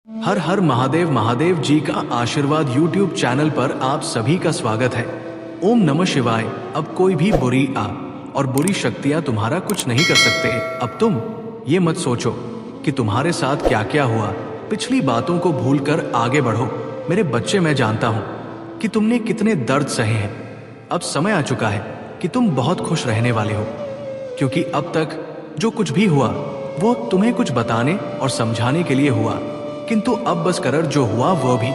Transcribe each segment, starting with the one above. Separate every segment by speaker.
Speaker 1: हर हर महादेव। महादेव जी का आशीर्वाद YouTube channel पर आप सभी का स्वागत है। ओम नमः शिवाय। अब कोई भी बुरी और बुरी शक्तियां तुम्हारा कुछ नहीं कर सकते। अब तुम ये मत सोचो कि तुम्हारे साथ क्या क्या हुआ। पिछली बातों को भूलकर आगे बढ़ो। मेरे बच्चे, मैं जानता हूँ कि तुमने कितने दर्द सहे हैं। अब समय आ चुका है कि तुम बहुत खुश रहने वाले हो, क्योंकि अब तक जो कुछ भी हुआ वो तुम्हें कुछ बताने और समझाने के लिए हुआ, किंतु अब बस करर जो हुआ वो भी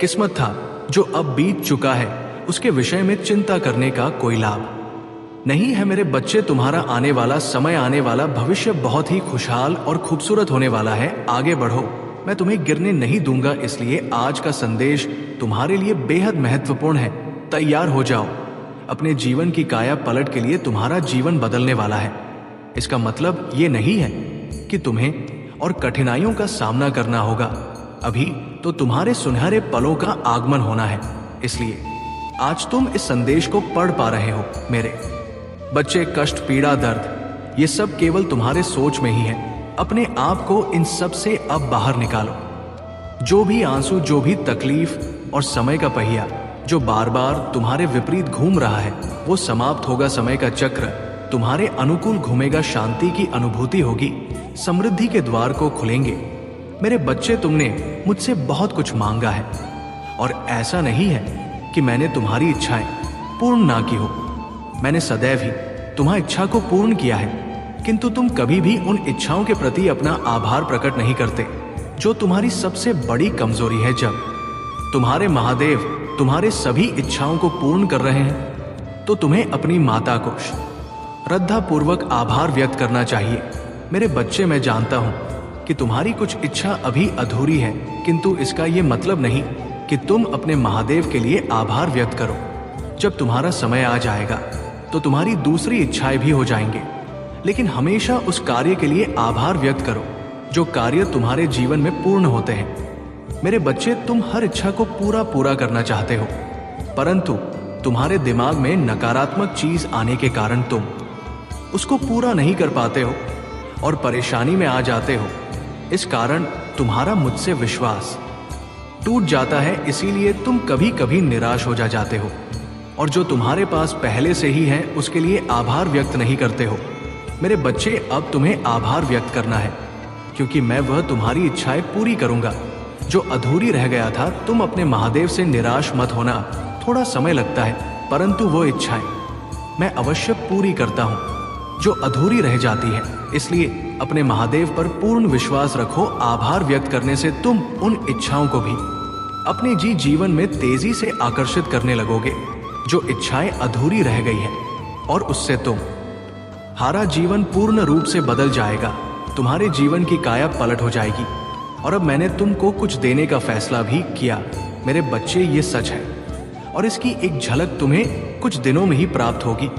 Speaker 1: किस्मत था। जो अब बीत चुका है उसके विषय में चिंता करने का कोई लाभ नहीं है। मेरे बच्चे, तुम्हारा आने वाला समय, आने वाला भविष्य बहुत ही खुशहाल और खूबसूरत होने वाला है। आगे बढ़ो, मैं तुम्हें गिरने नहीं दूंगा। इसलिए आज का संदेश तुम्हारे लिए बेहद महत्वपूर्ण है। तैयार हो जाओ। अपने जीवन की काया पलट के लिए तुम्हारा जीवन बदलने वाला है। इसका मतलब ये नहीं है कि तुम्हें और कठिनाइयों का सामना करना होगा। अभी तो तुम्हारे सुनहरे पलों का आगमन होना है। इसलिए आज तुम इस संदेश को पढ़ पा रहे हो। मेरे बच्चे, कष्ट, पीड़ा, दर्द, ये सब केवल तुम्हारे सोच में ही है। अपने आप को इन सब से अब बाहर निकालो। जो भी आंसू, जो भी तकलीफ और समय का पहिया जो बार बार तुम्हारे विपरीत घूम रहा है, वो समाप्त होगा। समय का चक्र तुम्हारे अनुकूल घूमेगा। शांति की अनुभूति होगी। समृद्धि के द्वार को खुलेंगे। मेरे बच्चे, तुमने मुझसे बहुत कुछ मांगा है, और ऐसा नहीं है कि मैंने तुम्हारी इच्छाएं पूर्ण ना की हो। मैंने सदैव ही तुम्हारी इच्छा को पूर्ण किया है, किंतु तुम कभी भी उन इच्छाओं के प्रति अपना आभार प्रकट नहीं करते, जो तुम्हारी सबसे बड़ी कमजोरी है। जब तुम्हारे महादेव तुम्हारे सभी इच्छाओं को पूर्ण कर रहे हैं, तो तुम्हें अपनी माता को श्रद्धापूर्वक आभार व्यक्त करना चाहिए। मेरे बच्चे, मैं जानता हूं कि तुम्हारी कुछ इच्छा अभी अधूरी है, किंतु इसका यह मतलब नहीं कि तुम अपने महादेव के लिए आभार व्यक्त करो। जब तुम्हारा समय आ जाएगा तो तुम्हारी दूसरी इच्छाएं भी हो जाएंगे, लेकिन हमेशा उस कार्य के लिए आभार व्यक्त करो जो कार्य तुम्हारे जीवन में पूर्ण होते हैं। मेरे बच्चे, तुम हर इच्छा को पूरा करना चाहते हो, परंतु तुम्हारे दिमाग में नकारात्मक चीज आने के कारण तुम उसको पूरा नहीं कर पाते हो और परेशानी में आ जाते हो। इस कारण तुम्हारा मुझसे विश्वास टूट जाता है। इसीलिए तुम कभी कभी निराश हो जाते हो, और जो तुम्हारे पास पहले से ही है उसके लिए आभार व्यक्त नहीं करते हो। मेरे बच्चे, अब तुम्हें आभार व्यक्त करना है, क्योंकि मैं वह तुम्हारी इच्छाएं पूरी करूंगा जो अधूरी रह गया था। तुम अपने महादेव से निराश मत होना। थोड़ा समय लगता है, परंतु वो इच्छाएं मैं अवश्य पूरी करता हूं जो अधूरी रह जाती है। इसलिए अपने महादेव पर पूर्ण विश्वास रखो। आभार व्यक्त करने से तुम उन इच्छाओं को भी अपने जीवन में तेजी से आकर्षित करने लगोगे जो इच्छाएं अधूरी रह गई है, और उससे तुम हारा जीवन पूर्ण रूप से बदल जाएगा। तुम्हारे जीवन की काया पलट हो जाएगी। और अब मैंने तुमको कुछ देने का फैसला भी किया। मेरे बच्चे, ये सच है, और इसकी एक झलक तुम्हें कुछ दिनों में ही प्राप्त होगी।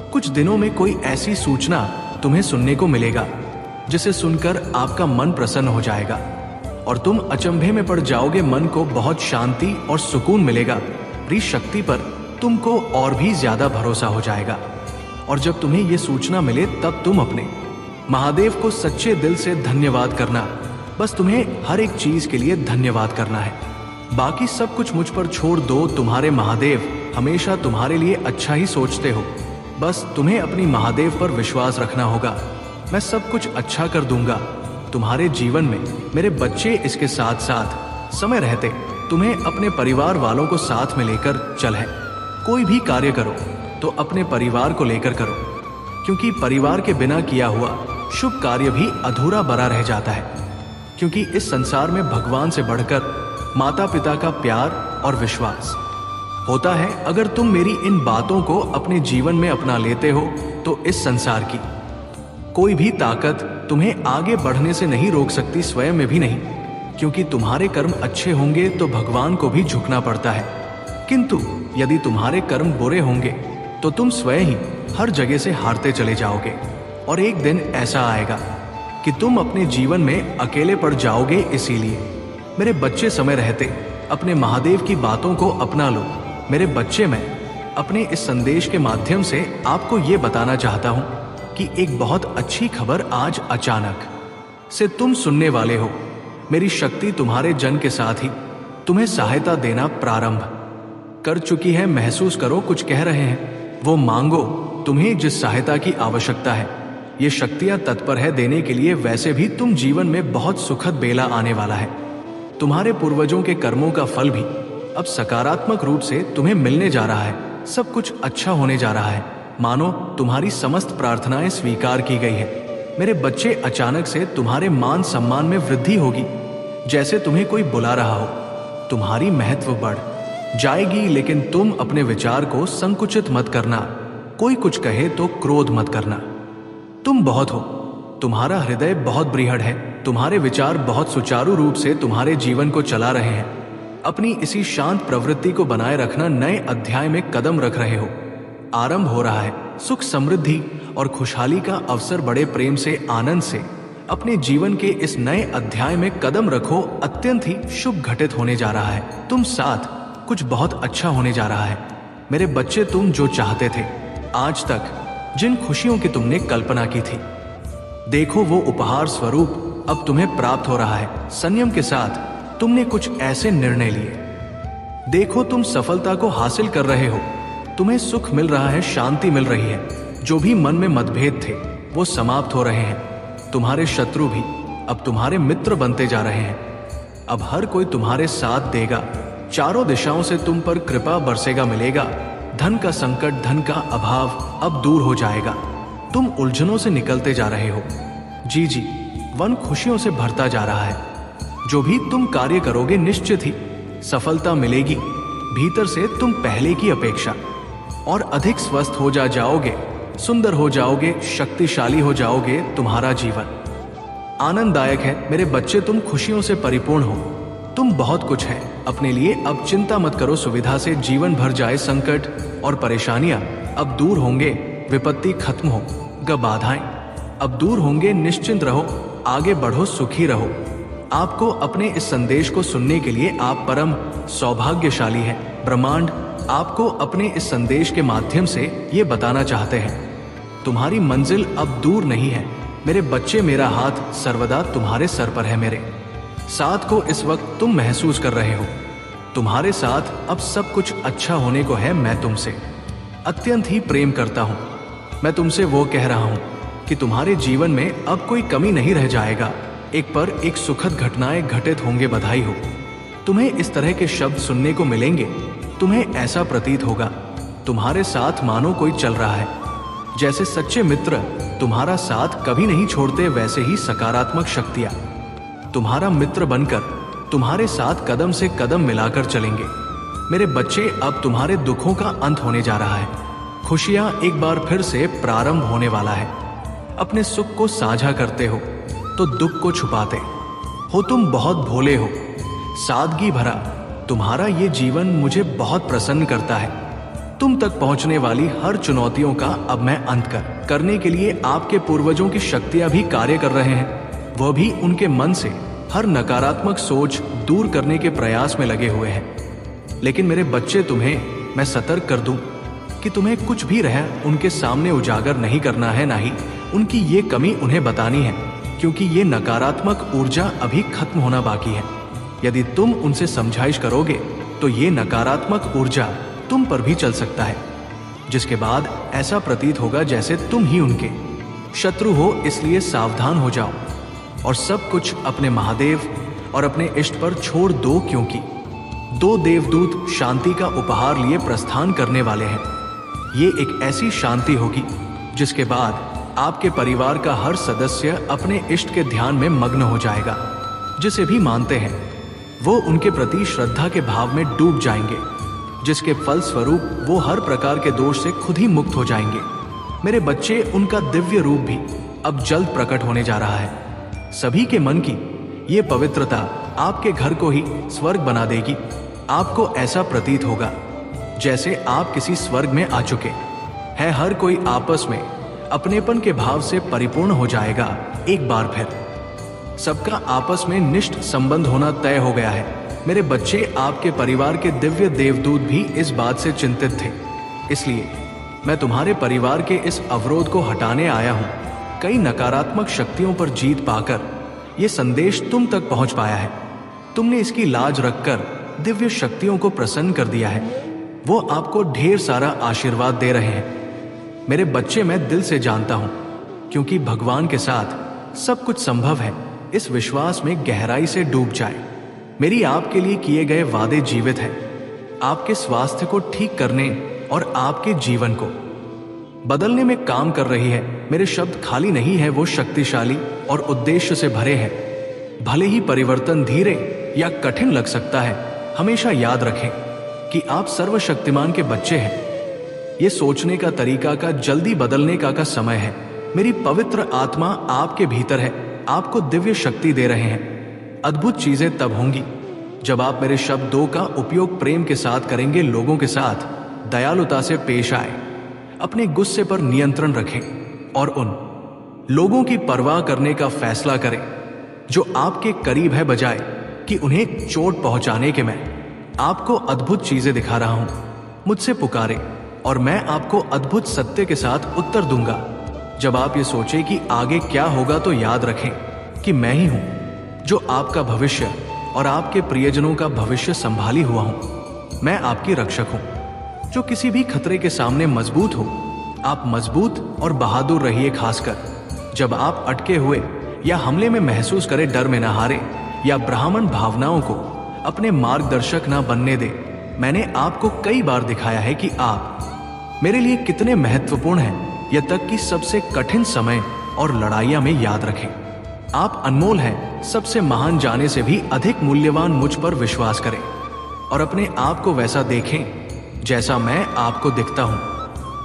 Speaker 1: कुछ दिनों में कोई ऐसी सूचना तुम्हें सुनने को मिलेगा जिसे सुनकर आपका मन प्रसन्न हो जाएगा और तुम अचंभे में पड़ जाओगे। मन को बहुत शांति और सुकून मिलेगा। मेरी शक्ति पर तुमको और भी ज्यादा भरोसा हो जाएगा, और जब तुम्हें यह सूचना मिले तब तुम अपने महादेव को सच्चे दिल से धन्यवाद करना। बस तुम्हें हर एक चीज के लिए धन्यवाद करना है। बाकी सब कुछ मुझ पर छोड़ दो। तुम्हारे महादेव हमेशा तुम्हारे लिए अच्छा ही सोचते हो। बस तुम्हें अपनी महादेव पर विश्वास रखना होगा। मैं सब कुछ अच्छा कर दूंगा तुम्हारे जीवन में। मेरे बच्चे, इसके साथ साथ समय रहते तुम्हें अपने परिवार वालों को साथ में लेकर चल है। कोई भी कार्य करो तो अपने परिवार को लेकर करो, क्योंकि परिवार के बिना किया हुआ शुभ कार्य भी अधूरा बना रह जाता है। क्योंकि इस संसार में भगवान से बढ़कर माता पिता का प्यार और विश्वास होता है। अगर तुम मेरी इन बातों को अपने जीवन में अपना लेते हो तो इस संसार की कोई भी ताकत तुम्हें आगे बढ़ने से नहीं रोक सकती, स्वयं में भी नहीं। क्योंकि तुम्हारे कर्म अच्छे होंगे तो भगवान को भी झुकना पड़ता है, किंतु यदि तुम्हारे कर्म बुरे होंगे तो तुम स्वयं ही हर जगह से हारते चले जाओगे। और एक दिन ऐसा आएगा कि तुम अपने जीवन में अकेले पड़ जाओगे। इसीलिए मेरे बच्चे, समय रहते अपने महादेव की बातों को अपना लो। मेरे बच्चे, मैं अपने इस संदेश के माध्यम से आपको ये बताना चाहता हूं कि एक बहुत अच्छी खबर आज अचानक से तुम सुनने वाले हो। मेरी शक्ति तुम्हारे जन के साथ ही तुम्हें सहायता देना प्रारंभ कर चुकी है। महसूस करो कुछ कह रहे हैं, वो मांगो तुम्हें जिस सहायता की आवश्यकता है। ये शक्तियां तत्पर है देने के लिए। वैसे भी तुम जीवन में बहुत सुखद बेला आने वाला है। तुम्हारे पूर्वजों के कर्मों का फल भी अब सकारात्मक रूप से तुम्हें मिलने जा रहा है। सब कुछ अच्छा होने जा रहा है। मानो तुम्हारी समस्त प्रार्थनाएं स्वीकार की गई है। मेरे बच्चे, अचानक से तुम्हारे मान सम्मान में वृद्धि होगी, जैसे तुम्हें कोई बुला रहा हो। तुम्हारी महत्व बढ़ जाएगी, लेकिन तुम अपने विचार को संकुचित मत करना। कोई कुछ कहे तो क्रोध मत करना। तुम बहुत हो, तुम्हारा हृदय बहुत बृहद है। तुम्हारे विचार बहुत सुचारू रूप से तुम्हारे जीवन को चला रहे हैं। अपनी इसी शांत प्रवृत्ति को बनाए रखना। नए अध्याय में कदम रख रहे हो। आरंभ हो रहा है। सुख, समृद्धि और खुशहाली का अवसर। बड़े प्रेम से, आनंद से अपने जीवन के इस नए अध्याय में कदम रखो। अत्यंत ही शुभ घटित होने जा रहा है। तुम साथ कुछ बहुत अच्छा होने जा रहा है। मेरे बच्चे, तुम जो चाहते थे, आज तक जिन खुशियों की तुमने कल्पना की थी, देखो वो उपहार स्वरूप अब तुम्हें प्राप्त हो रहा है। संयम के साथ तुमने कुछ ऐसे निर्णय लिए। देखो तुम सफलता को हासिल कर रहे हो। तुम्हें सुख मिल रहा है, शांति मिल रही है। जो भी मन में मतभेद थे वो समाप्त हो रहे हैं। तुम्हारे शत्रु भी अब तुम्हारे मित्र बनते जा रहे हैं। अब हर कोई तुम्हारे साथ देगा। चारों दिशाओं से तुम पर कृपा बरसेगा मिलेगा। धन का संकट, धन का अभाव अब दूर हो जाएगा। तुम उलझनों से निकलते जा रहे हो। जी, वन खुशियों से भरता जा रहा है। जो भी तुम कार्य करोगे निश्चित ही सफलता मिलेगी। भीतर से तुम पहले की अपेक्षा और अधिक स्वस्थ हो जाओगे, सुंदर हो जाओगे, शक्तिशाली हो जाओगे। तुम्हारा जीवन आनंददायक है। मेरे बच्चे, तुम खुशियों से परिपूर्ण हो। तुम बहुत कुछ है अपने लिए। अब चिंता मत करो। सुविधा से जीवन भर जाए। संकट और परेशानियां अब दूर होंगे। विपत्ति खत्म होगा। बाधाएं अब दूर होंगे। निश्चिंत रहो, आगे बढ़ो, सुखी रहो। आपको अपने इस संदेश को सुनने के लिए आप परम सौभाग्यशाली हैं। ब्रह्मांड आपको अपने इस संदेश के माध्यम से ये बताना चाहते हैं, तुम्हारी मंजिल अब दूर नहीं है। मेरे बच्चे, मेरा हाथ सर्वदा तुम्हारे सर पर है। मेरे साथ को इस वक्त तुम महसूस कर रहे हो। तुम्हारे साथ अब सब कुछ अच्छा होने को है। मैं तुमसे अत्यंत ही प्रेम करता हूँ। मैं तुमसे वो कह रहा हूँ कि तुम्हारे जीवन में अब कोई कमी नहीं रह जाएगा। एक पर एक सुखद घटनाएं घटित होंगे। बधाई हो। तुम्हें इस तरह के शब्द सुनने को मिलेंगे। तुम्हें ऐसा प्रतीत होगा तुम्हारे साथ मानो कोई चल रहा है। जैसे सच्चे मित्र तुम्हारा साथ कभी नहीं छोड़ते, वैसे ही सकारात्मक शक्तियां तुम्हारा मित्र बनकर तुम्हारे साथ कदम से कदम मिलाकर चलेंगे। मेरे बच्चे, अब तुम्हारे दुखों का अंत होने जा रहा है। खुशियां एक बार फिर से प्रारंभ होने वाला है। अपने सुख को साझा करते हो तो दुख को छुपाते हो। तुम बहुत भोले हो, सादगी भरा। तुम्हारा ये जीवन मुझे बहुत प्रसन्न करता है। तुम तक पहुंचने वाली हर चुनौतियों का अब मैं अंत करने के लिए आपके पूर्वजों की शक्तियां भी कार्य कर रहे हैं। वह भी उनके मन से हर नकारात्मक सोच दूर करने के प्रयास में लगे हुए हैं। लेकिन मेरे बच्चे, तुम्हें मैं सतर्क कर दूं कि तुम्हें कुछ भी रह उनके सामने उजागर नहीं करना है, ना ही उनकी ये कमी उन्हें बतानी है, क्योंकि ये नकारात्मक ऊर्जा अभी खत्म होना बाकी है। यदि तुम उनसे समझाइश करोगे तो ये नकारात्मक ऊर्जा तुम पर भी चल सकता है, जिसके बाद ऐसा प्रतीत होगा जैसे तुम ही उनके शत्रु हो। इसलिए सावधान हो जाओ और सब कुछ अपने महादेव और अपने इष्ट पर छोड़ दो, क्योंकि 2 देवदूत शांति का उपहार लिए प्रस्थान करने वाले हैं। ये एक ऐसी शांति होगी जिसके बाद आपके परिवार का हर सदस्य अपने इष्ट के ध्यान में मग्न हो जाएगा। जिसे भी मानते हैं वो उनके प्रति श्रद्धा के भाव में डूब जाएंगे, जिसके फल स्वरूप वो हर प्रकार के दोष से खुद ही मुक्त हो जाएंगे। मेरे बच्चे, उनका दिव्य रूप भी अब जल्द प्रकट होने जा रहा है। सभी के मन की ये पवित्रता आपके घर को ही स्वर्ग बना देगी। आपको ऐसा प्रतीत होगा जैसे आप किसी स्वर्ग में आ चुके हैं। हर कोई आपस में अपनेपन के भाव से परिपूर्ण हो जाएगा। एक बार फिर सबका आपस में निष्ठ संबंध होना तय हो गया है। मेरे बच्चे, आपके परिवार के दिव्य देवदूत भी इस बात से चिंतित थे। इसलिए मैं तुम्हारे परिवार के इस अवरोध को हटाने आया हूं। कई नकारात्मक शक्तियों पर जीत पाकर ये संदेश तुम तक पहुंच पाया है। तुमने इसकी लाज रखकर दिव्य शक्तियों को प्रसन्न कर दिया है। वो आपको ढेर सारा आशीर्वाद दे रहे हैं। मेरे बच्चे, मैं दिल से जानता हूं, क्योंकि भगवान के साथ सब कुछ संभव है। इस विश्वास में गहराई से डूब जाए। मेरी आपके लिए किए गए वादे जीवित हैं, आपके स्वास्थ्य को ठीक करने और आपके जीवन को बदलने में काम कर रही है। मेरे शब्द खाली नहीं है, वो शक्तिशाली और उद्देश्य से भरे हैं। भले ही परिवर्तन धीरे या कठिन लग सकता है, हमेशा याद रखें कि आप सर्वशक्तिमान के बच्चे हैं। ये सोचने का तरीका का जल्दी बदलने का समय है। मेरी पवित्र आत्मा आपके भीतर है, आपको दिव्य शक्ति दे रहे हैं। अद्भुत चीजें तब होंगी जब आप मेरे शब्दों का उपयोग प्रेम के साथ करेंगे। लोगों के साथ दयालुता से पेश आए, अपने गुस्से पर नियंत्रण रखें और उन लोगों की परवाह करने का फैसला करें जो आपके करीब है, बजाय कि उन्हें चोट पहुंचाने के। मैं आपको अद्भुत चीजें दिखा रहा हूं। मुझसे पुकारे और मैं आपको अद्भुत सत्य के साथ उत्तर दूंगा। जब आप ये सोचें कि आगे क्या होगा, तो याद रखें कि मैं ही हूं जो आपका भविष्य और आपके प्रियजनों का भविष्य संभाली हुआ हूं। मैं आपकी रक्षक हूं जो किसी भी खतरे के सामने मजबूत हो। आप मजबूत और बहादुर रहिए, खासकर जब आप अटके हुए या हमले में महसूस करें। डर में न हारे या ब्राह्मण भावनाओं को अपने मार्गदर्शक न बनने दे। मैंने आपको कई बार दिखाया है कि आप मेरे लिए कितने महत्वपूर्ण हैं, यह तक कि सबसे कठिन समय और लड़ाइयां में। याद रखें, आप अनमोल हैं। सबसे महान जाने से भी अधिक मूल्यवान मुझ पर विश्वास करें और अपने आप को वैसा देखें जैसा मैं आपको दिखता हूं।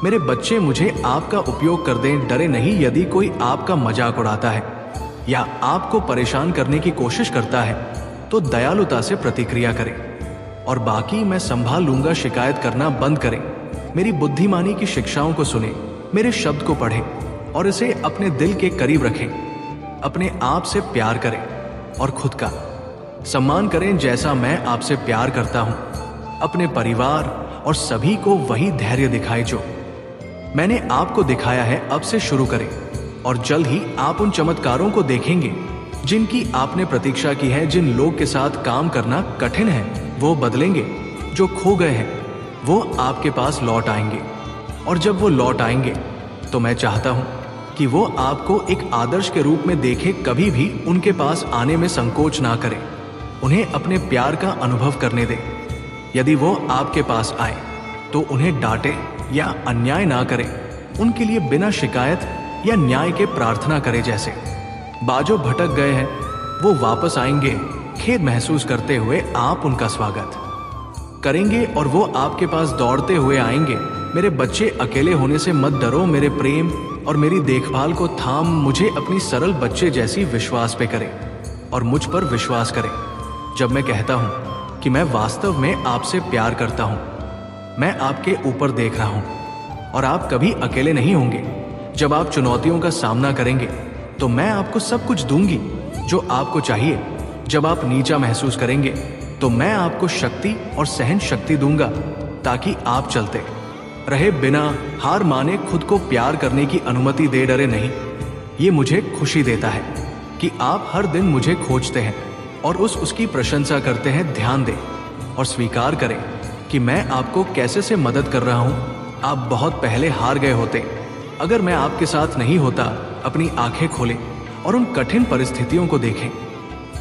Speaker 1: मेरे बच्चे, मुझे आपका उपयोग कर दें। डरे नहीं। यदि कोई आपका मजाक उड़ाता है या आपको परेशान करने की कोशिश करता है, तो दयालुता से प्रतिक्रिया करें और बाकी मैं संभाल लूंगा। शिकायत करना बंद करें। मेरी बुद्धिमानी की शिक्षाओं को सुने, मेरे शब्द को पढ़ें और इसे अपने दिल के करीब रखें। अपने आप से प्यार करें और खुद का सम्मान करें जैसा मैं आपसे प्यार करता हूं। अपने परिवार और सभी को वही धैर्य दिखाएं जो मैंने आपको दिखाया है। अब से शुरू करें और जल्द ही आप उन चमत्कारों को देखेंगे जिनकी आपने प्रतीक्षा की है। जिन लोग के साथ काम करना कठिन है, वो बदलेंगे। जो खो गए हैं, वो आपके पास लौट आएंगे और जब वो लौट आएंगे, तो मैं चाहता हूं कि वो आपको एक आदर्श के रूप में देखें। कभी भी उनके पास आने में संकोच ना करें। उन्हें अपने प्यार का अनुभव करने दें। यदि वो आपके पास आए, तो उन्हें डांटे या अन्याय ना करें। उनके लिए बिना शिकायत या न्याय के प्रार्थना करें। जैसे बाजो भटक गए हैं, वो वापस आएंगे। खेद महसूस करते हुए आप उनका स्वागत करेंगे और वो आपके पास दौड़ते हुए आएंगे। मेरे बच्चे, अकेले होने से मत डरो। मेरे प्रेम और मेरी देखभाल को थाम मुझे अपनी सरल बच्चे जैसी विश्वास पे करें और मुझ पर विश्वास करें। जब मैं कहता हूं कि मैं वास्तव में आपसे प्यार करता हूं, मैं आपके ऊपर देख रहा हूं और आप कभी अकेले नहीं होंगे। जब आप चुनौतियों का सामना करेंगे, तो मैं आपको सब कुछ दूंगी जो आपको चाहिए। जब आप नीचा महसूस करेंगे, तो मैं आपको शक्ति और सहन शक्ति दूंगा ताकि आप चलते रहे बिना हार माने। खुद को प्यार करने की अनुमति दे, डरे नहीं। ये मुझे खुशी देता है कि आप हर दिन मुझे खोजते हैं और उसकी प्रशंसा करते हैं। ध्यान दें और स्वीकार करें कि मैं आपको कैसे से मदद कर रहा हूं। आप बहुत पहले हार गए होते अगर मैं आपके साथ नहीं होता। अपनी आंखें खोलें और उन कठिन परिस्थितियों को देखें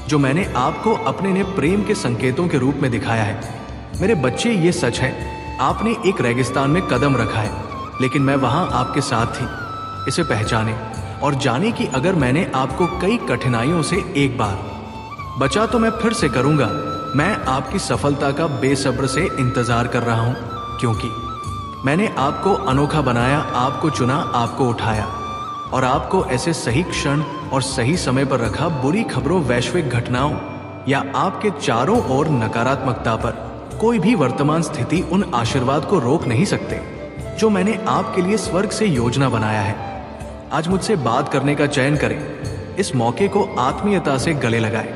Speaker 1: जो मैंने आपको अपने ने प्रेम के संकेतों के रूप में दिखाया है। मेरे बच्चे, ये सच है, आपने एक रेगिस्तान में कदम रखा है, लेकिन मैं वहां आपके साथ थी। इसे पहचाने और जाने कि अगर मैंने आपको कई कठिनाइयों से एक बार बचा, तो मैं फिर से करूंगा। मैं आपकी सफलता का बेसब्र से इंतजार कर रहा हूं, क्योंकि मैंने आपको अनोखा बनाया, आपको चुना, आपको उठाया और आपको ऐसे सही क्षण और सही समय पर रखा। बुरी खबरों, वैश्विक घटनाओं या आपके चारों ओर नकारात्मकता पर कोई भी वर्तमान स्थिति उन आशीर्वाद को रोक नहीं सकते जो मैंने आपके लिए स्वर्ग से योजना बनाया है। आज मुझसे बात करने का चयन करें। इस मौके को आत्मीयता से गले लगाएं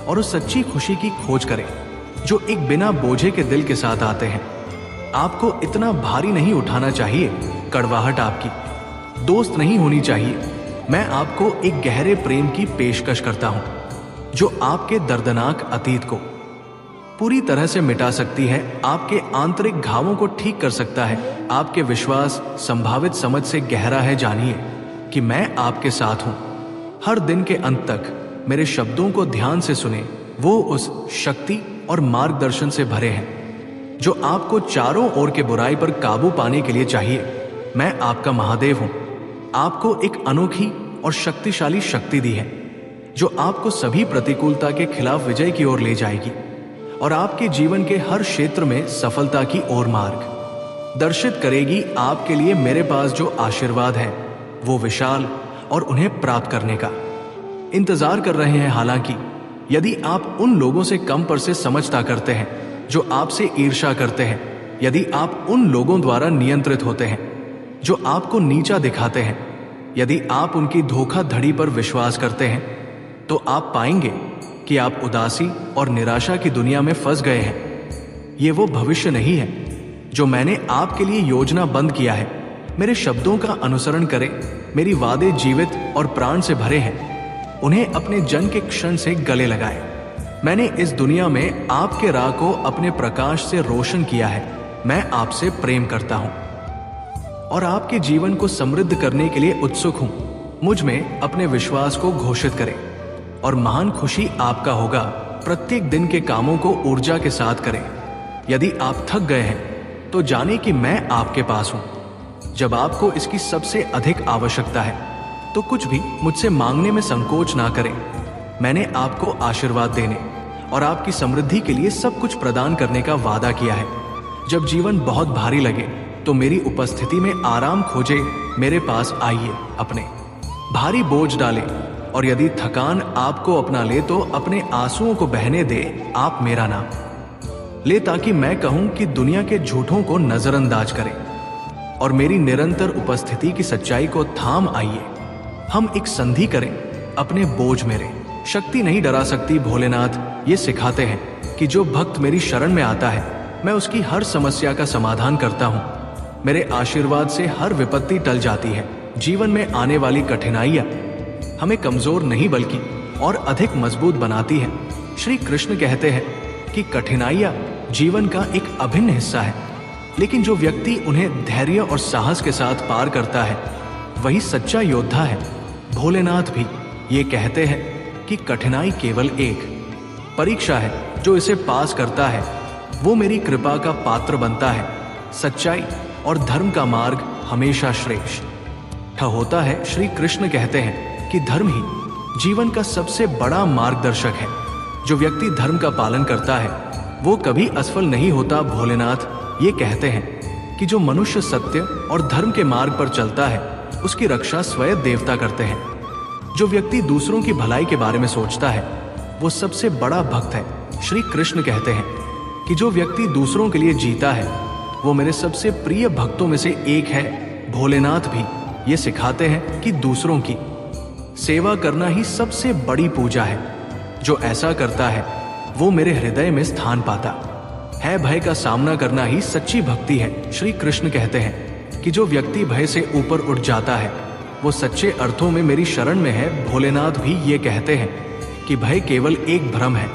Speaker 1: और उस सच्ची खुशी की खोज करें जो एक बिना बोझे के दिल के साथ आते हैं। आपको इतना भारी नहीं उठाना चाहिए। कड़वाहट आपकी दोस्त नहीं होनी चाहिए। मैं आपको एक गहरे प्रेम की पेशकश करता हूं, जो आपके दर्दनाक अतीत को पूरी तरह से मिटा सकती है, आपके आंतरिक घावों को ठीक कर सकता है। आपके विश्वास संभावित समझ से गहरा है। जानिए कि मैं आपके साथ हूं। हर दिन के अंत तक मेरे शब्दों को ध्यान से सुने। वो उस शक्ति और मार्गदर्शन से भरे हैं जो आपको चारों ओर के बुराई पर काबू पाने के लिए चाहिए। मैं आपका महादेव हूं। आपको एक अनोखी और शक्तिशाली शक्ति दी है जो आपको सभी प्रतिकूलता के खिलाफ विजय की ओर ले जाएगी और आपके जीवन के हर क्षेत्र में सफलता की ओर मार्ग दर्शित करेगी। आपके लिए मेरे पास जो आशीर्वाद है वो विशाल और उन्हें प्राप्त करने का इंतजार कर रहे हैं। हालांकि यदि आप उन लोगों से कम पर से समझता करते हैं जो आपसे ईर्ष्या करते हैं, यदि आप उन लोगों द्वारा नियंत्रित होते हैं जो आपको नीचा दिखाते हैं, यदि आप उनकी धोखाधड़ी पर विश्वास करते हैं, तो आप पाएंगे कि आप उदासी और निराशा की दुनिया में फंस गए हैं। ये वो भविष्य नहीं है जो मैंने आपके लिए योजना बंद किया है। मेरे शब्दों का अनुसरण करें। मेरी वादे जीवित और प्राण से भरे हैं। उन्हें अपने जन के क्षण से गले लगाएं। मैंने इस दुनिया में आपके राह को अपने प्रकाश से रोशन किया है। मैं आपसे प्रेम करता हूं और आपके जीवन को समृद्ध करने के लिए उत्सुक हूं। मुझ में अपने विश्वास को घोषित करें और महान खुशी आपका होगा। प्रत्येक दिन के कामों को ऊर्जा के साथ करें। यदि आप थक गए हैं तो जाने कि मैं आपके पास हूं। जब आपको इसकी सबसे अधिक आवश्यकता है तो कुछ भी मुझसे मांगने में संकोच ना करें। मैंने आपको आशीर्वाद देने और आपकी समृद्धि के लिए सब कुछ प्रदान करने का वादा किया है। जब जीवन बहुत भारी लगे तो मेरी उपस्थिति में आराम खोजे मेरे पास आइए। अपने भारी बोझ डालें और यदि थकान आपको अपना ले तो अपने आंसुओं को बहने दे। आप मेरा नाम ले ताकि मैं कहूं कि दुनिया के झूठों को नजरअंदाज करें और मेरी निरंतर उपस्थिति की सच्चाई को थाम आइए। हम एक संधि करें। अपने बोझ मेरे शक्ति नहीं डरा सकती। भोलेनाथ ये सिखाते हैं कि जो भक्त मेरी शरण में आता है मैं उसकी हर समस्या का समाधान करता हूं। मेरे आशीर्वाद से हर विपत्ति टल जाती है। जीवन में आने वाली कठिनाइयां हमें कमजोर नहीं बल्कि और अधिक मजबूत बनाती है। श्री कृष्ण कहते हैं कि कठिनाइयां जीवन का एक अभिन्न हिस्सा है, लेकिन जो व्यक्ति उन्हें धैर्य और साहस के साथ पार करता है वही सच्चा योद्धा है। भोलेनाथ भी ये कहते हैं कि कठिनाई केवल एक परीक्षा है। जो इसे पास करता है वो मेरी कृपा का पात्र बनता है। सच्चाई और धर्म का मार्ग हमेशा श्रेष्ठ होता है। श्री कृष्ण कहते हैं कि धर्म ही जीवन का सबसे बड़ा मार्गदर्शक है। जो व्यक्ति धर्म का पालन करता है वो कभी असफल नहीं होता। भोलेनाथ ये कहते हैं कि जो मनुष्य सत्य और धर्म के मार्ग पर चलता है उसकी रक्षा स्वयं देवता करते हैं। जो व्यक्ति दूसरों की भलाई के बारे में सोचता है वो सबसे बड़ा भक्त है। श्री कृष्ण कहते हैं कि जो व्यक्ति दूसरों के लिए जीता है वो मेरे सबसे प्रिय भक्तों में से एक है। भोलेनाथ भी ये सिखाते हैं कि दूसरों की सेवा करना ही सबसे बड़ी पूजा है। जो ऐसा करता है वो मेरे हृदय में स्थान पाता है। भय का सामना करना ही सच्ची भक्ति है। श्री कृष्ण कहते हैं कि जो व्यक्ति भय से ऊपर उठ जाता है वो सच्चे अर्थों में मेरी शरण में है। भोलेनाथ भी ये कहते हैं कि भय केवल एक भ्रम है।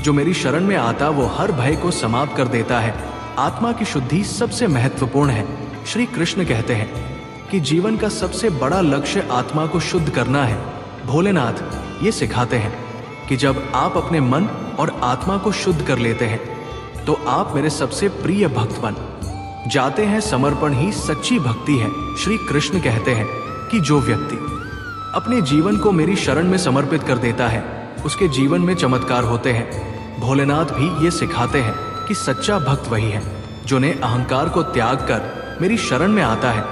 Speaker 1: जो मेरी शरण में आता वो हर भय को समाप्त कर देता है। आत्मा की शुद्धि सबसे महत्वपूर्ण है। श्री कृष्ण कहते हैं कि जीवन का सबसे बड़ा लक्ष्य आत्मा को शुद्ध करना है। भोलेनाथ ये सिखाते हैं कि जब आप अपने मन और आत्मा को शुद्ध कर लेते हैं तो आप मेरे सबसे प्रिय भक्त बन जाते हैं। समर्पण ही सच्ची भक्ति है। श्री कृष्ण कहते हैं कि जो व्यक्ति अपने जीवन को मेरी शरण में समर्पित कर देता है उसके जीवन में चमत्कार होते हैं। भोलेनाथ भी ये सिखाते हैं कि सच्चा भक्त वही है जो ने अहंकार को त्याग कर मेरी शरण में आता है।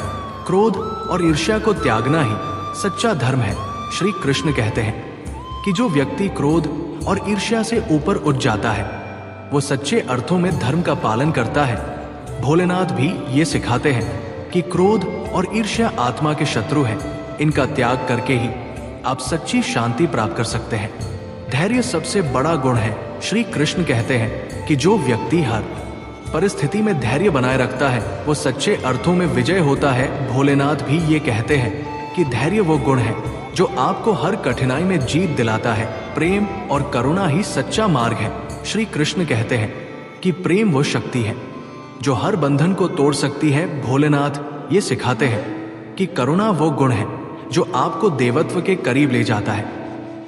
Speaker 1: क्रोध और ईर्ष्या को त्यागना ही सच्चा धर्म है। श्री कृष्ण कहते हैं कि जो व्यक्ति क्रोध और ईर्ष्या से ऊपर उठ जाता है वो सच्चे अर्थों में धर्म का पालन करता है। भोलेनाथ भी ये सिखाते हैं कि क्रोध और ईर्ष्या आत्मा के शत्रु हैं। इनका त्याग करके ही आप सच्ची शांति प्राप्त कर सकते हैं। धैर्य सबसे बड़ा गुण है। श्री कृष्ण कहते हैं कि जो व्यक्ति हर परिस्थिति में धैर्य बनाए रखता है वो सच्चे अर्थों में विजय होता है। भोलेनाथ भी ये कहते हैं कि धैर्य वो गुण है जो आपको हर कठिनाई में जीत दिलाता है। प्रेम और करुणा ही सच्चा मार्ग है। श्री कृष्ण कहते हैं कि प्रेम वो शक्ति है जो हर बंधन को तोड़ सकती है। भोलेनाथ ये सिखाते हैं कि करुणा वो गुण है जो आपको देवत्व के करीब ले जाता है।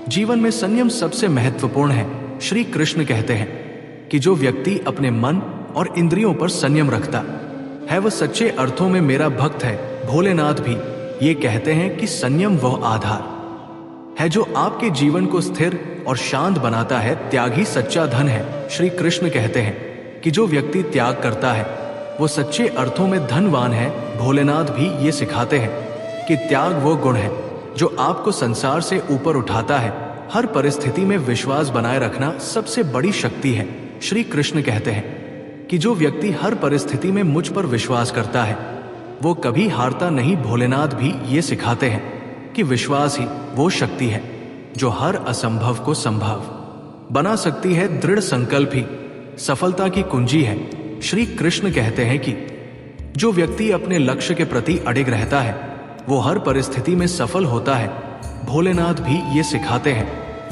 Speaker 1: जीवन में संयम सबसे महत्वपूर्ण है। श्री कृष्ण कहते हैं कि जो व्यक्ति अपने मन और इंद्रियों पर संयम रखता है वह सच्चे अर्थों में मेरा भक्त है। भोलेनाथ भी ये कहते हैं कि संयम वह आधार है जो आपके जीवन को स्थिर और शांत बनाता है। त्याग ही सच्चा धन है। श्री कृष्ण कहते हैं कि जो व्यक्ति त्याग करता है वो सच्चे अर्थों में धनवान है। भोलेनाथ भी ये सिखाते हैं कि त्याग वो गुण है जो आपको संसार से ऊपर उठाता है। हर परिस्थिति में विश्वास बनाए रखना सबसे बड़ी शक्ति है। श्री कृष्ण कहते हैं कि जो व्यक्ति हर परिस्थिति में मुझ पर विश्वास करता है वो कभी हारता नहीं। भोलेनाथ भी ये सिखाते हैं कि विश्वास ही वो शक्ति है जो हर असंभव को संभव बना सकती है। दृढ़ संकल्प ही सफलता की कुंजी है। श्री कृष्ण कहते हैं कि जो व्यक्ति अपने लक्ष्य के प्रति अडिग रहता है वो हर परिस्थिति में सफल होता है। भोलेनाथ भी ये सिखाते हैं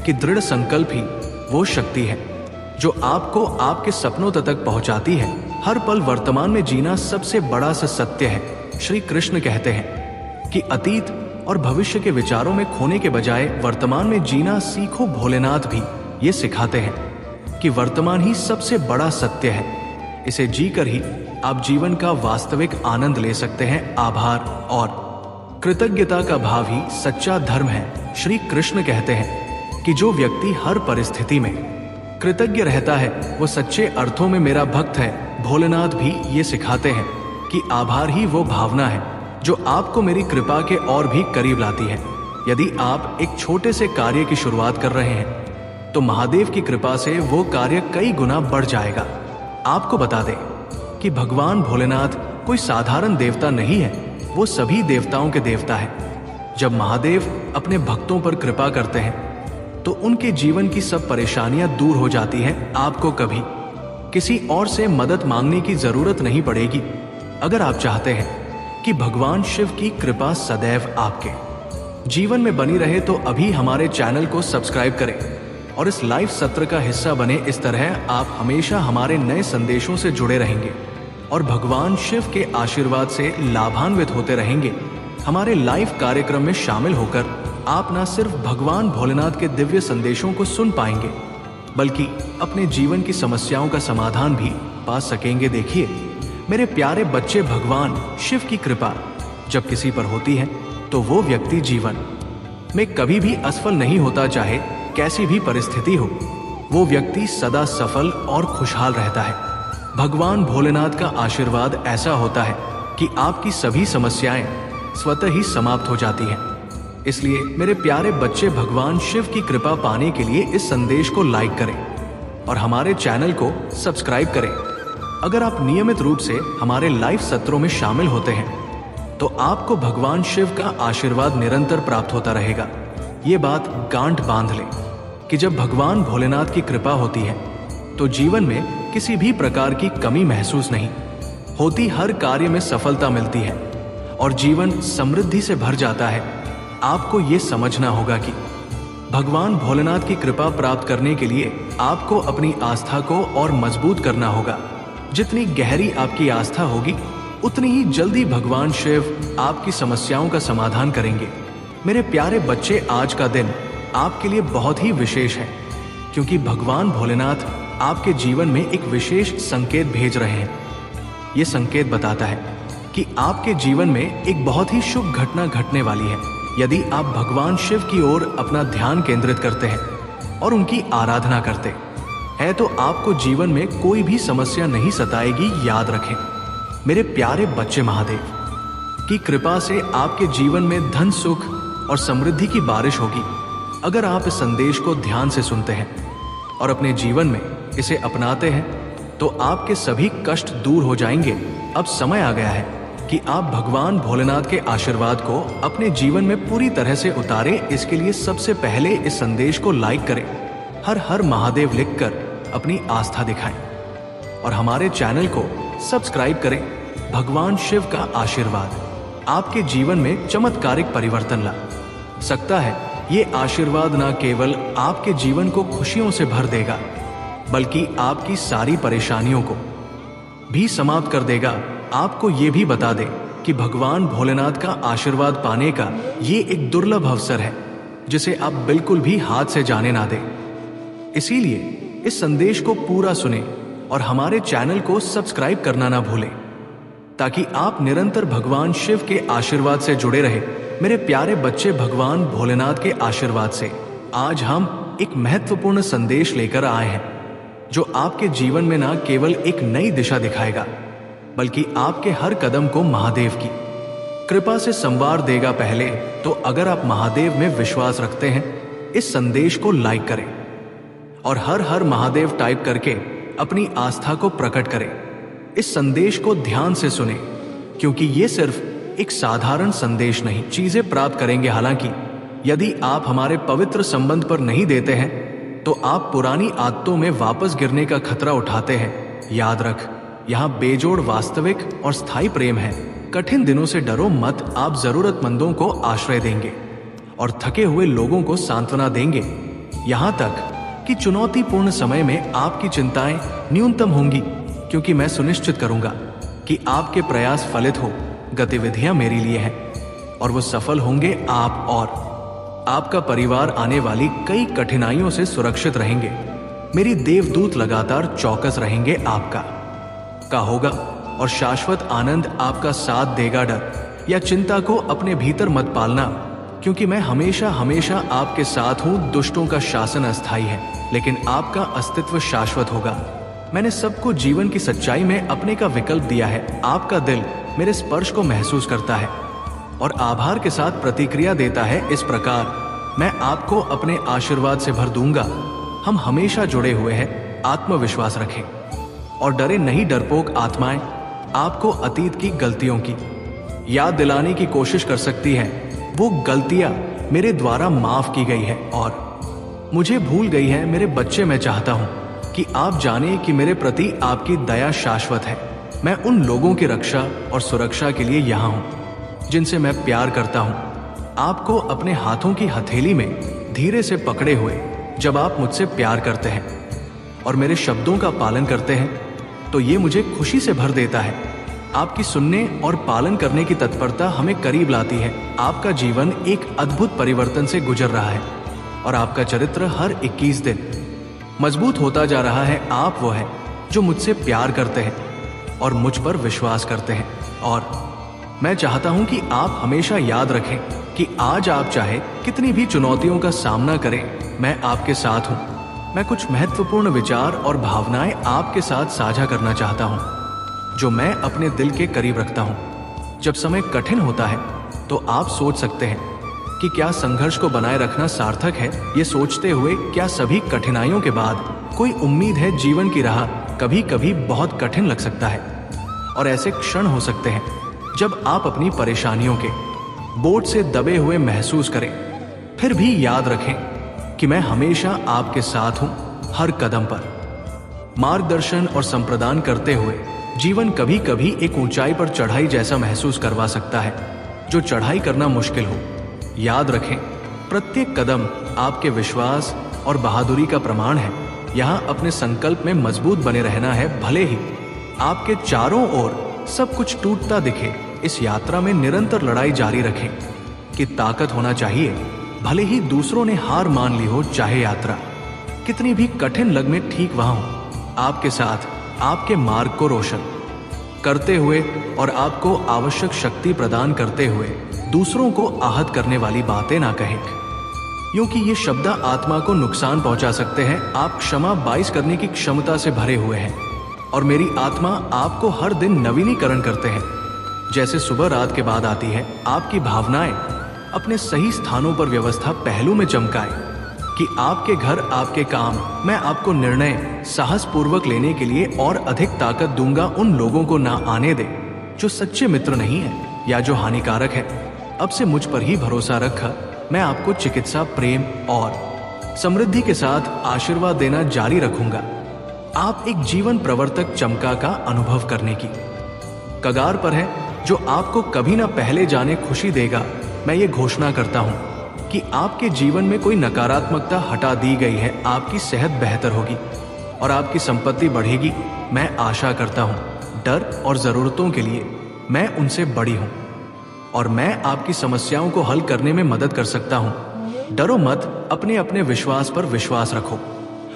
Speaker 1: कि दृढ़ संकल्प ही वो शक्ति है जो आपको आपके सपनों तक पहुंचाती है। हर पल वर्तमान में जीना सबसे बड़ा सत्य है। श्री कृष्ण कहते हैं कि अतीत और भविष्य के विचारों में खोने के बजाय वर्तमान में जीना सीखो। भोलेनाथ भी ये सिखाते हैं कि वर्तमान ही सबसे बड़ा सत्य है। इसे जीकर ही आप जीवन का वास्तविक आनंद ले सकते हैं। आभार और कृतज्ञता का भाव ही सच्चा धर्म है। श्री कृष्ण कहते हैं कि जो व्यक्ति हर परिस्थिति में कृतज्ञ रहता है वो सच्चे अर्थों में मेरा भक्त है। भोलेनाथ भी ये सिखाते हैं कि आभार ही वो भावना है जो आपको मेरी कृपा के और भी करीब लाती है। यदि आप एक छोटे से कार्य की शुरुआत कर रहे हैं तो महादेव की कृपा से वो कार्य कई गुना बढ़ जाएगा। आपको बता दें कि भगवान भोलेनाथ कोई साधारण देवता नहीं है, वो सभी देवताओं के देवता है। जब महादेव अपने भक्तों पर कृपा करते हैं तो उनके जीवन की सब परेशानियां दूर हो जाती हैं। आपको कभी किसी और से मदद मांगने की जरूरत नहीं पड़ेगी। अगर आप चाहते हैं कि भगवान शिव की कृपा सदैव आपके जीवन में बनी रहे तो अभी हमारे चैनल को सब्सक्राइब करें और इस लाइव सत्र का हिस्सा बने। इस तरह आप हमेशा हमारे नए संदेशों से जुड़े रहेंगे और भगवान शिव के आशीर्वाद से लाभान्वित होते रहेंगे। हमारे लाइव कार्यक्रम में शामिल होकर आप न सिर्फ भगवान भोलेनाथ के दिव्य संदेशों को सुन पाएंगे बल्कि अपने जीवन की समस्याओं का समाधान भी पा सकेंगे। देखिए मेरे प्यारे बच्चे, भगवान शिव की कृपा जब किसी पर होती है तो वो व्यक्ति जीवन में कभी भी असफल नहीं होता। चाहे कैसी भी परिस्थिति हो वो व्यक्ति सदा सफल और खुशहाल रहता है। भगवान भोलेनाथ का आशीर्वाद ऐसा होता है कि आपकी सभी समस्याएं स्वतः ही समाप्त हो जाती हैं। इसलिए मेरे प्यारे बच्चे, भगवान शिव की कृपा पाने के लिए इस संदेश को लाइक करें और हमारे चैनल को सब्सक्राइब करें। अगर आप नियमित रूप से हमारे लाइव सत्रों में शामिल होते हैं तो आपको भगवान शिव का आशीर्वाद निरंतर प्राप्त होता रहेगा। ये बात गांठ बांध लें कि जब भगवान भोलेनाथ की कृपा होती है तो जीवन में किसी भी प्रकार की कमी महसूस नहीं होती। हर कार्य में सफलता मिलती है और जीवन समृद्धि से भर जाता है। आपको ये समझना होगा कि भगवान भोलेनाथ की कृपा प्राप्त करने के लिए आपको अपनी आस्था को और मजबूत करना होगा। जितनी गहरी आपकी आस्था होगी उतनी ही जल्दी भगवान शिव आपकी समस्याओं का समाधान करेंगे। मेरे प्यारे बच्चे, आज का दिन आपके लिए बहुत ही विशेष है क्योंकि भगवान भोलेनाथ आपके जीवन में एक विशेष संकेत भेज रहे हैं। ये संकेत बताता है कि आपके जीवन में एक बहुत ही शुभ घटना घटने वाली है। यदि आप भगवान शिव की ओर अपना ध्यान केंद्रित करते हैं और उनकी आराधना करते हैं तो आपको जीवन में कोई भी समस्या नहीं सताएगी। याद रखें मेरे प्यारे बच्चे, महादेव की कृपा से आपके जीवन में धन, सुख और समृद्धि की बारिश होगी। अगर आप इस संदेश को ध्यान से सुनते हैं और अपने जीवन में इसे अपनाते हैं तो आपके सभी कष्ट दूर हो जाएंगे। अब समय आ गया है कि आप भगवान भोलेनाथ के आशीर्वाद को अपने जीवन में पूरी तरह से उतारें। इसके लिए सबसे पहले इस संदेश को लाइक करें, हर हर महादेव लिखकर अपनी आस्था दिखाएं और हमारे चैनल को सब्सक्राइब करें। भगवान शिव का आशीर्वाद आपके जीवन में चमत्कारिक परिवर्तन ला सकता है। ये आशीर्वाद न केवल आपके जीवन को खुशियों से भर देगा, बल्कि आपकी सारी परेशानियों को भी समाप्त कर देगा। आपको ये भी बता दे कि भगवान भोलेनाथ का आशीर्वाद पाने का ये एक दुर्लभ अवसर है, जिसे आप बिल्कुल भी हाथ से जाने ना दें। इसीलिए इस संदेश को पूरा सुने और हमारे चैनल को सब्सक्राइब करना ना भूलें, ताकि आप निरंतर भगवान शिव के आशीर्वाद से जुड़े रहे। मेरे प्यारे बच्चे, भगवान भोलेनाथ के आशीर्वाद से आज हम एक महत्वपूर्ण संदेश लेकर आए हैं, जो आपके जीवन में ना केवल एक नई दिशा दिखाएगा, बल्कि आपके हर कदम को महादेव की कृपा से संवार देगा। पहले तो अगर आप महादेव में विश्वास रखते हैं, इस संदेश को लाइक करें और हर हर महादेव टाइप करके अपनी आस्था को प्रकट करें। इस संदेश को ध्यान से सुने, क्योंकि ये सिर्फ एक साधारण संदेश नहीं, चीजें प्राप्त करेंगे। हालांकि यदि आप हमारे पवित्र संबंध पर नहीं देते हैं, तो आप पुरानी आदतों में वापस गिरने का खतरा उठाते हैं। याद रख, यहाँ बेजोड़ वास्तविक और स्थायी प्रेम है। कठिन दिनों से डरो मत, आप जरूरतमंदों को आश्रय देंगे और थके हुए लोगों को सांत्वना देंगे। यहाँ तक कि चुनौतीपूर्ण समय में आपकी चिंताएं न्यूनतम होंगी, क्योंकि मैं सुनिश्चित करूंगा कि आपके प्रयास फलित हो। गतिविधियां मेरी लिए हैं और वो सफल होंगे। आप और आपका परिवार आने वाली कई कठिनाइयों से सुरक्षित रहेंगे। मेरी देवदूत लगातार चौकस रहेंगे आपका का होगा और शाश्वत आनंद आपका साथ देगा। डर या चिंता को अपने भीतर मत पालना, क्योंकि मैं हमेशा हमेशा आपके साथ हूं। दुष्टों का शासन अस्थायी है, लेकिन आपका अस्तित्व शाश्वत होगा। मैंने सबको जीवन की सच्चाई में अपने का विकल्प दिया है। आपका दिल मेरे स्पर्श को महसूस करता है और आभार के साथ प्रतिक्रिया देता है। इस प्रकार मैं आपको अपने आशीर्वाद से भर दूंगा। हम हमेशा जुड़े हुए हैं। आत्मविश्वास रखें और डरे नहीं। डरपोक आत्माएं आपको अतीत की गलतियों की याद दिलाने की कोशिश कर सकती है। वो गलतियां मेरे द्वारा माफ की गई है और मुझे भूल गई है। मेरे बच्चे, मैं चाहता हूं कि आप जाने कि मेरे प्रति आपकी दया शाश्वत है। मैं उन लोगों की रक्षा और सुरक्षा के लिए यहाँ हूँ जिनसे मैं प्यार करता हूँ। आपको अपने हाथों की हथेली में धीरे से पकड़े हुए जब आप मुझसे प्यार करते हैं और मेरे शब्दों का पालन करते हैं, तो ये मुझे खुशी से भर देता है। आपकी सुनने और पालन करने की तत्परता हमें करीब लाती है। आपका जीवन एक अद्भुत परिवर्तन से गुजर रहा है और आपका चरित्र हर 21 दिन मजबूत होता जा रहा है। आप वो हैं जो मुझसे प्यार करते हैं और मुझ पर विश्वास करते हैं। और मैं चाहता हूं कि आप हमेशा याद रखें कि आज आप चाहे कितनी भी चुनौतियों का सामना करें, मैं आपके साथ हूं। मैं कुछ महत्वपूर्ण विचार और भावनाएं आपके साथ साझा करना चाहता हूं, जो मैं अपने दिल के करीब रखता हूं। जब समय कठिन होता है, तो आप सोच सकते हैं कि क्या संघर्ष को बनाए रखना सार्थक है। ये सोचते हुए, क्या सभी कठिनाइयों के बाद कोई उम्मीद है। जीवन की राह कभी कभी बहुत कठिन लग सकता है और ऐसे क्षण हो सकते हैं जब आप अपनी परेशानियों के बोझ से दबे हुए महसूस करें। फिर भी याद रखें कि मैं हमेशा आपके साथ हूं, हर कदम पर मार्गदर्शन और संप्रदान करते हुए। जीवन कभी कभी एक ऊंचाई पर चढ़ाई जैसा महसूस करवा सकता है, जो चढ़ाई करना मुश्किल हो। याद रखें, प्रत्येक कदम आपके विश्वास और बहादुरी का प्रमाण है। यहाँ अपने संकल्प में मजबूत बने रहना है। भले ही आपके चारों ओर सब कुछ टूटता दिखे, इस यात्रा में निरंतर लड़ाई जारी रखें कि ताकत होना चाहिए। भले ही दूसरों ने हार मान ली हो, चाहे यात्रा कितनी भी कठिन लगे, ठीक वहां हो आपके साथ, आपके मार्ग को रोशन करते हुए और आपको आवश्यक शक्ति प्रदान करते हुए। दूसरों को आहत करने वाली बातें ना कहें, क्योंकि ये शब्द आत्मा को नुकसान पहुंचा सकते हैं। आप क्षमा 22 करने की क्षमता से भरे हुए हैं और मेरी आत्मा आपको हर दिन नवीनीकरण करते हैं। जैसे सुबह रात के बाद आती है, आपकी भावनाएं अपने सही स्थानों पर व्यवस्था पहलू में चमकाए कि आपके घर, आपके काम। मैं आपको निर्णय साहस पूर्वक लेने के लिए और अधिक ताकत दूंगा। उन लोगों को ना आने दे जो सच्चे मित्र नहीं है या जो हानिकारक है। अब से मुझ पर ही भरोसा रखा। मैं आपको चिकित्सा, प्रेम और समृद्धि के साथ आशीर्वाद देना जारी रखूंगा। आप एक जीवन प्रवर्तक चमका का अनुभव करने की कगार पर है, जो आपको कभी ना पहले जाने खुशी देगा। मैं ये घोषणा करता हूँ कि आपके जीवन में कोई नकारात्मकता हटा दी गई है, आपकी सेहत बेहतर होगी और आपकी संपत्ति बढ़ेगी। मैं आशा करता हूँ डर और ज़रूरतों के लिए मैं उनसे बड़ी हूँ और मैं आपकी समस्याओं को हल करने में मदद कर सकता हूँ। डरो मत, अपने अपने विश्वास पर विश्वास रखो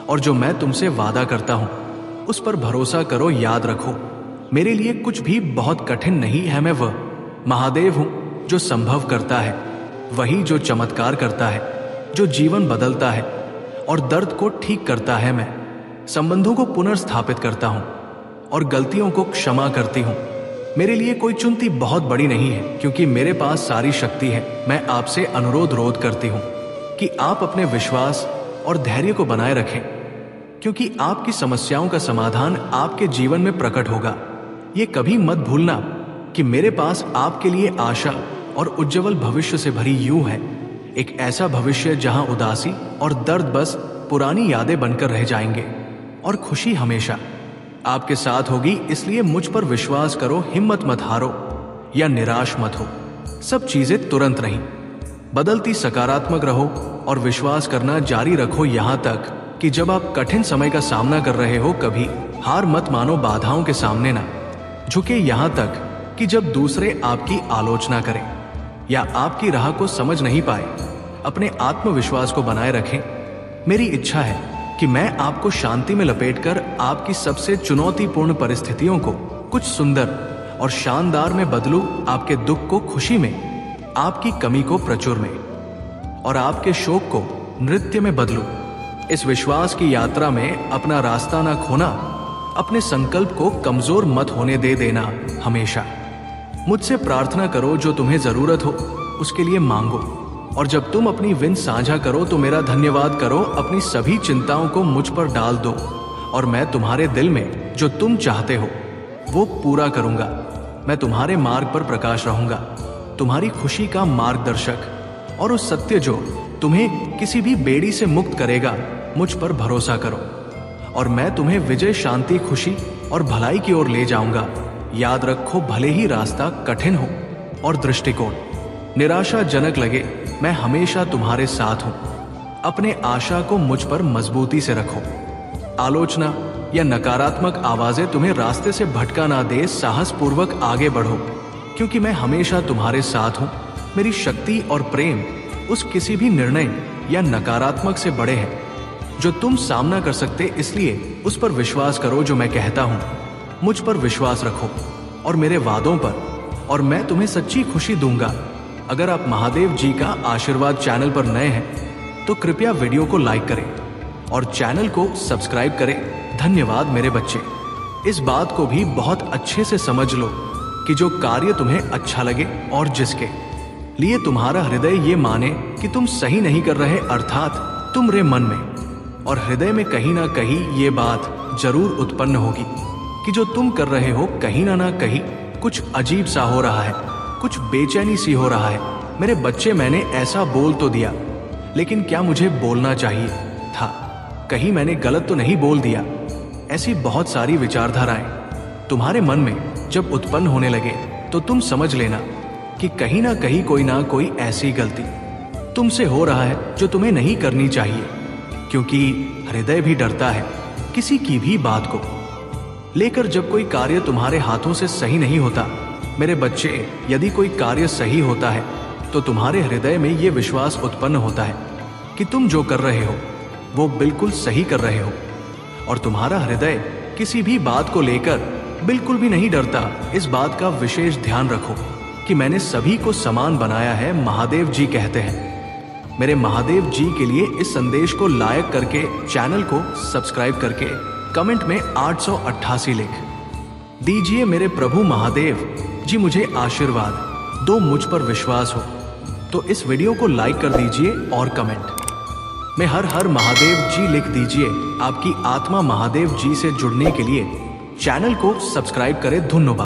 Speaker 1: और जो मैं तुमसे वादा करता हूँ उस पर भरोसा करो। याद रखो, मेरे लिए कुछ भी बहुत कठिन नहीं है। मैं वह महादेव हूँ जो संभव करता है, वही जो चमत्कार करता है, जो जीवन बदलता है और दर्द को ठीक करता है। मैं संबंधों को पुनर्स्थापित करता हूँ और गलतियों को क्षमा करती हूँ। मेरे लिए कोई चुनौती बहुत बड़ी नहीं है क्योंकि मेरे पास सारी शक्ति है। मैं आपसे अनुरोध करती हूँ कि आप अपने विश्वास और धैर्य को बनाए रखें क्योंकि आपकी समस्याओं का समाधान आपके जीवन में प्रकट होगा। ये कभी मत भूलना कि मेरे पास आपके लिए आशा और उज्जवल भविष्य से भरी यूं है, एक ऐसा भविष्य जहां उदासी और दर्द बस पुरानी यादें बनकर रह जाएंगे और खुशी हमेशा आपके साथ होगी। इसलिए मुझ पर विश्वास करो, हिम्मत मत हारो या निराश मत हो। सब चीजें तुरंत नहीं बदलती, सकारात्मक रहो और विश्वास करना जारी रखो यहां तक कि जब आप कठिन समय का सामना कर रहे हो। कभी हार मत मानो, बाधाओं के सामने ना झुके। यहां तक कि जब दूसरे आपकी आलोचना करें या आपकी राह को समझ नहीं पाए, अपने आत्मविश्वास को बनाए रखें। मेरी इच्छा है कि मैं आपको शांति में लपेटकर आपकी सबसे चुनौतीपूर्ण परिस्थितियों को कुछ सुंदर और शानदार में बदलूं, आपके दुख को खुशी में, आपकी कमी को प्रचुर में और आपके शोक को नृत्य में बदलूं। इस विश्वास की यात्रा में अपना रास्ता ना खोना, अपने संकल्प को कमजोर मत होने दे देना। हमेशा मुझसे प्रार्थना करो, जो तुम्हें जरूरत हो उसके लिए मांगो और जब तुम अपनी विन साझा करो तो मेरा धन्यवाद करो। अपनी सभी चिंताओं को मुझ पर डाल दो और मैं तुम्हारे दिल में जो तुम चाहते हो वो पूरा करूंगा। मैं तुम्हारे मार्ग पर प्रकाश रहूंगा, तुम्हारी खुशी का मार्गदर्शक और उस सत्य जो तुम्हें किसी भी बेड़ी से मुक्त करेगा। मुझ पर भरोसा करो और मैं तुम्हें विजय, शांति, खुशी और भलाई की ओर ले जाऊंगा। याद रखो, भले ही रास्ता कठिन हो और दृष्टिकोण निराशाजनक लगे, मैं हमेशा तुम्हारे साथ हूं। अपने आशा को मुझ पर मजबूती से रखो। आलोचना या नकारात्मक आवाजें तुम्हें रास्ते से भटका ना दे। साहस पूर्वक आगे बढ़ो क्योंकि मैं हमेशा तुम्हारे साथ हूं। मेरी शक्ति और प्रेम उस किसी भी निर्णय या नकारात्मक से बड़े हैं जो तुम सामना कर सकते। इसलिए उस पर विश्वास करो जो मैं कहता हूं। मुझ पर विश्वास रखो और मेरे वादों पर, और मैं तुम्हें सच्ची खुशी दूंगा। अगर आप महादेव जी का आशीर्वाद चैनल पर नए हैं तो कृपया वीडियो को लाइक करें और चैनल को सब्सक्राइब करें। धन्यवाद मेरे बच्चे। इस बात को भी बहुत अच्छे से समझ लो कि जो कार्य तुम्हें अच्छा लगे और जिसके लिए तुम्हारा हृदय ये माने कि तुम सही नहीं कर रहे, अर्थात तुम्हारे मन में और हृदय में कहीं ना कहीं ये बात जरूर उत्पन्न होगी कि जो तुम कर रहे हो कहीं ना कहीं कुछ अजीब सा हो रहा है, कुछ बेचैनी सी हो रहा है। मेरे बच्चे, मैंने ऐसा बोल तो दिया, लेकिन क्या मुझे बोलना चाहिए था? कहीं मैंने गलत तो नहीं बोल दिया? ऐसी बहुत सारी विचारधाराएं तुम्हारे मन में जब उत्पन्न होने लगे तो तुम समझ लेना कि कहीं ना कोई ऐसी गलती तुमसे हो रहा है जो तुम्हें नहीं करनी चाहिए, क्योंकि हृदय भी डरता है किसी की भी बात को लेकर। जब कोई कार्य तुम्हारे हाथों से सही नहीं होता, मेरे बच्चे, यदि कोई कार्य सही होता है तो तुम्हारे हृदय में ये विश्वास उत्पन्न होता है कि तुम जो कर रहे हो वो बिल्कुल सही कर रहे हो और तुम्हारा हृदय किसी भी बात को लेकर बिल्कुल भी नहीं डरता। इस बात का विशेष ध्यान रखो कि मैंने सभी को समान बनाया है, महादेव जी कहते हैं। मेरे महादेव जी के लिए इस संदेश को लाइक करके, चैनल को सब्सक्राइब करके कमेंट में 888 लिख दीजिए। मेरे प्रभु महादेव जी मुझे आशीर्वाद दो, मुझ पर विश्वास हो तो इस वीडियो को लाइक कर दीजिए और कमेंट में हर हर महादेव जी लिख दीजिए। आपकी आत्मा महादेव जी से जुड़ने के लिए चैनल को सब्सक्राइब करें। धन्यवाद।